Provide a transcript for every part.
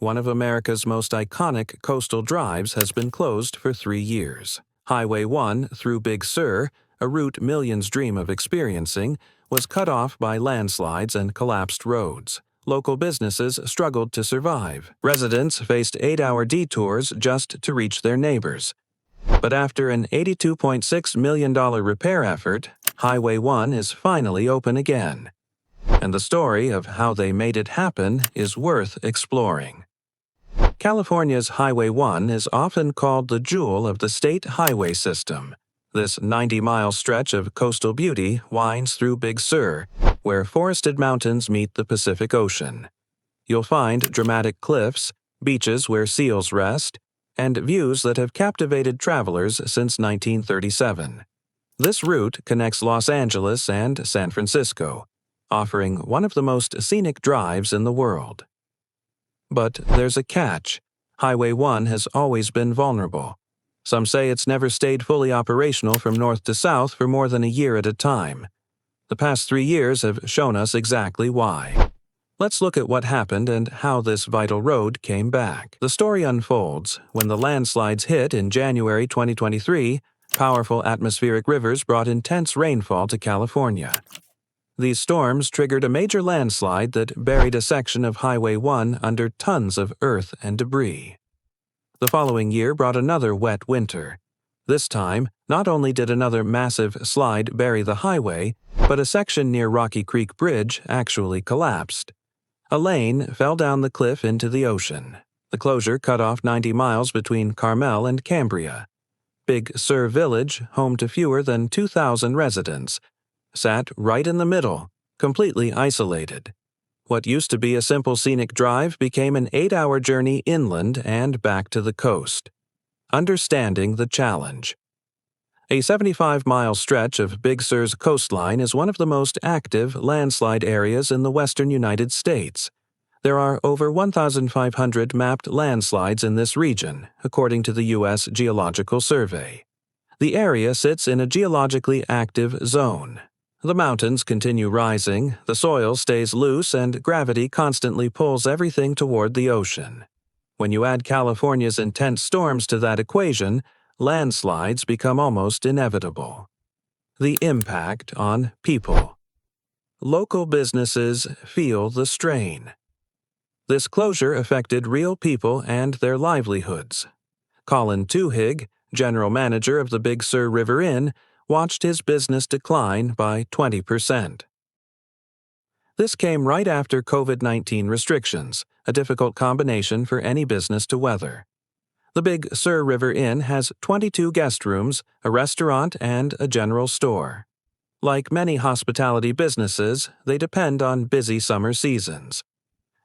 One of America's most iconic coastal drives has been closed for 3 years. Highway 1 through Big Sur, a route millions dream of experiencing, was cut off by landslides and collapsed roads. Local businesses struggled to survive. Residents faced 8-hour detours just to reach their neighbors. But after an $82.6 million repair effort, Highway 1 is finally open again. And the story of how they made it happen is worth exploring. California's Highway 1 is often called the jewel of the state highway system. This 90-mile stretch of coastal beauty winds through Big Sur, where forested mountains meet the Pacific Ocean. You'll find dramatic cliffs, beaches where seals rest, and views that have captivated travelers since 1937. This route connects Los Angeles and San Francisco, offering one of the most scenic drives in the world. But there's a catch. Highway 1 has always been vulnerable. Some say it's never stayed fully operational from north to south for more than a year at a time. The past 3 years have shown us exactly why. Let's look at what happened and how this vital road came back. The story unfolds when the landslides hit in January 2023. Powerful atmospheric rivers brought intense rainfall to California. These storms triggered a major landslide that buried a section of Highway 1 under tons of earth and debris. The following year brought another wet winter. This time, not only did another massive slide bury the highway, but a section near Rocky Creek Bridge actually collapsed. A lane fell down the cliff into the ocean. The closure cut off 90 miles between Carmel and Cambria. Big Sur Village, home to fewer than 2,000 residents, sat right in the middle, completely isolated. What used to be a simple scenic drive became an 8-hour journey inland and back to the coast. Understanding the challenge. A 75-mile stretch of Big Sur's coastline is one of the most active landslide areas in the western United States. There are over 1,500 mapped landslides in this region, according to the U.S. Geological Survey. The area sits in a geologically active zone. The mountains continue rising, the soil stays loose, and gravity constantly pulls everything toward the ocean. When you add California's intense storms to that equation, landslides become almost inevitable. The impact on people. Local businesses feel the strain. This closure affected real people and their livelihoods. Colin Tuhig, general manager of the Big Sur River Inn, watched his business decline by 20%. This came right after COVID-19 restrictions, a difficult combination for any business to weather. The Big Sur River Inn has 22 guest rooms, a restaurant, and a general store. Like many hospitality businesses, they depend on busy summer seasons.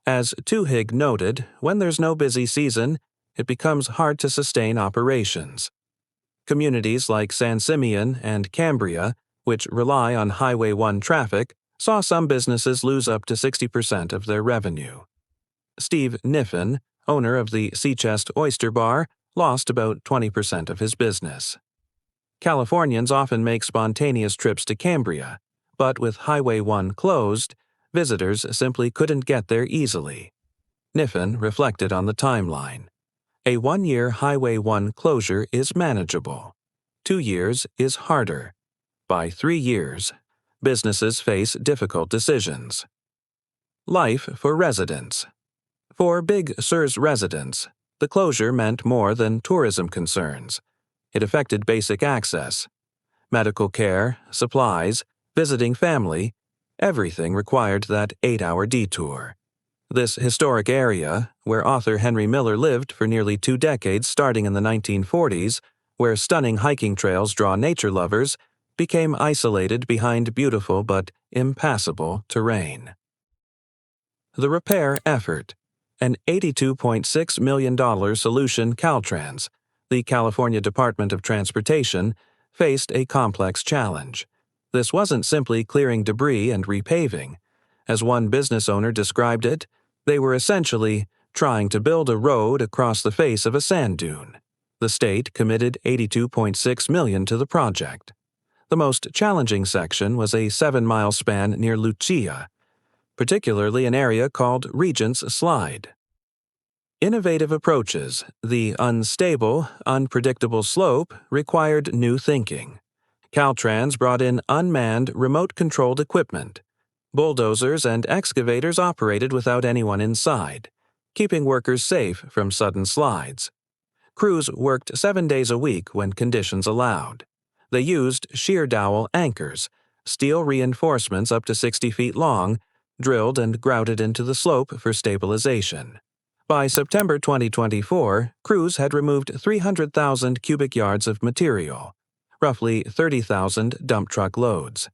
As Tuhig noted, when there's no busy season, it becomes hard to sustain operations. Communities like San Simeon and Cambria, which rely on Highway 1 traffic, saw some businesses lose up to 60% of their revenue. Steve Niffen, owner of the Sea Chest Oyster Bar, lost about 20% of his business. Californians often make spontaneous trips to Cambria, but with Highway 1 closed, visitors simply couldn't get there easily. Niffen reflected on the timeline. A 1-year Highway 1 closure is manageable. 2 years is harder. By 3 years, businesses face difficult decisions. Life for residents. For Big Sur's residents, the closure meant more than tourism concerns. It affected basic access. Medical care, supplies, visiting family, everything required that 8-hour detour. This historic area, where author Henry Miller lived for nearly 2 decades starting in the 1940s, where stunning hiking trails draw nature lovers, became isolated behind beautiful but impassable terrain. The repair effort. An $82.6 million solution Caltrans, the California Department of Transportation, faced a complex challenge. This wasn't simply clearing debris and repaving. As one business owner described it, they were essentially trying to build a road across the face of a sand dune. The state committed $82.6 million to the project. The most challenging section was a 7-mile span near Lucia, particularly an area called Regent's Slide. Innovative approaches, the unstable, unpredictable slope required new thinking. Caltrans brought in unmanned, remote-controlled equipment. Bulldozers and excavators operated without anyone inside, keeping workers safe from sudden slides. Crews worked 7 days a week when conditions allowed. They used shear dowel anchors, steel reinforcements up to 60 feet long, drilled and grouted into the slope for stabilization. By September 2024, crews had removed 300,000 cubic yards of material, roughly 30,000 dump truck loads.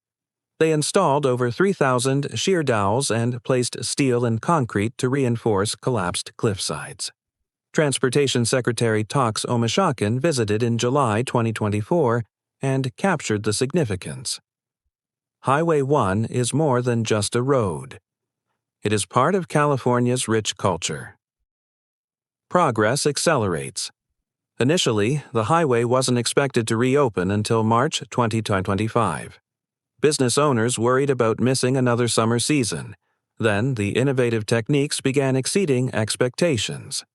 They installed over 3,000 shear dowels and placed steel and concrete to reinforce collapsed cliffsides. Transportation Secretary Tox Omishakin visited in July 2024 and captured the significance. Highway 1 is more than just a road. It is part of California's rich culture. Progress accelerates. Initially, the highway wasn't expected to reopen until March 2025. Business owners worried about missing another summer season. Then, the innovative techniques began exceeding expectations.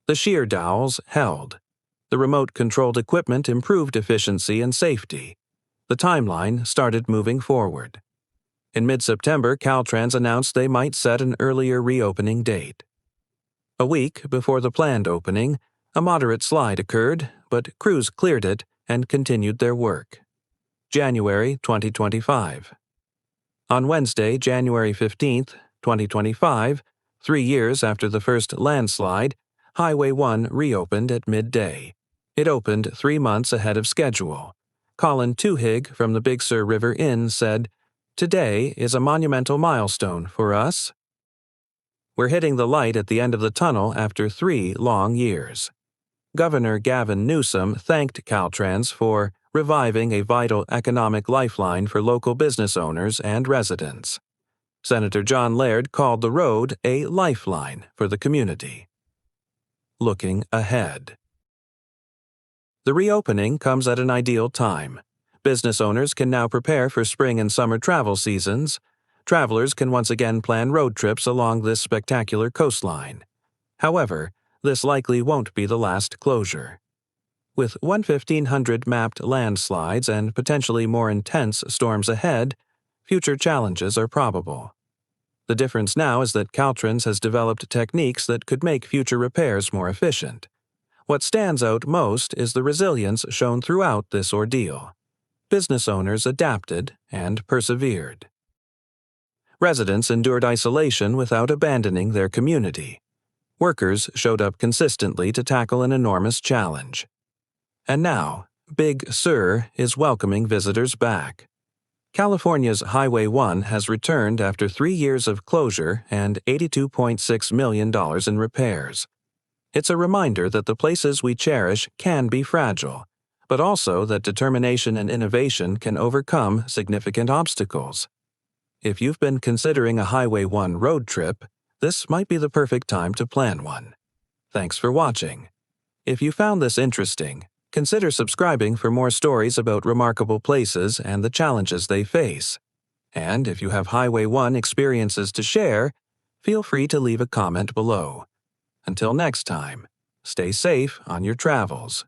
The shear dowels held. The remote-controlled equipment improved efficiency and safety. The timeline started moving forward. In mid-September, Caltrans announced they might set an earlier reopening date. A week before the planned opening, a moderate slide occurred, but crews cleared it and continued their work. January 2025. On Wednesday, January 15, 2025, 3 years after the first landslide, Highway 1 reopened at midday. It opened 3 months ahead of schedule. Colin Tuhig from the Big Sur River Inn said, "Today is a monumental milestone for us. We're hitting the light at the end of the tunnel after 3 long years." Governor Gavin Newsom thanked Caltrans for reviving a vital economic lifeline for local business owners and residents. Senator John Laird called the road a lifeline for the community. Looking ahead. The reopening comes at an ideal time. Business owners can now prepare for spring and summer travel seasons. Travelers can once again plan road trips along this spectacular coastline. However, this likely won't be the last closure. With 1,500 mapped landslides and potentially more intense storms ahead, future challenges are probable. The difference now is that Caltrans has developed techniques that could make future repairs more efficient. What stands out most is the resilience shown throughout this ordeal. Business owners adapted and persevered. Residents endured isolation without abandoning their community. Workers showed up consistently to tackle an enormous challenge. And now, Big Sur is welcoming visitors back. California's Highway 1 has returned after 3 years of closure and $82.6 million in repairs. It's a reminder that the places we cherish can be fragile, but also that determination and innovation can overcome significant obstacles. If you've been considering a Highway 1 road trip, this might be the perfect time to plan one. Thanks for watching. If you found this interesting, consider subscribing for more stories about remarkable places and the challenges they face. And if you have Highway 1 experiences to share, feel free to leave a comment below. Until next time, stay safe on your travels.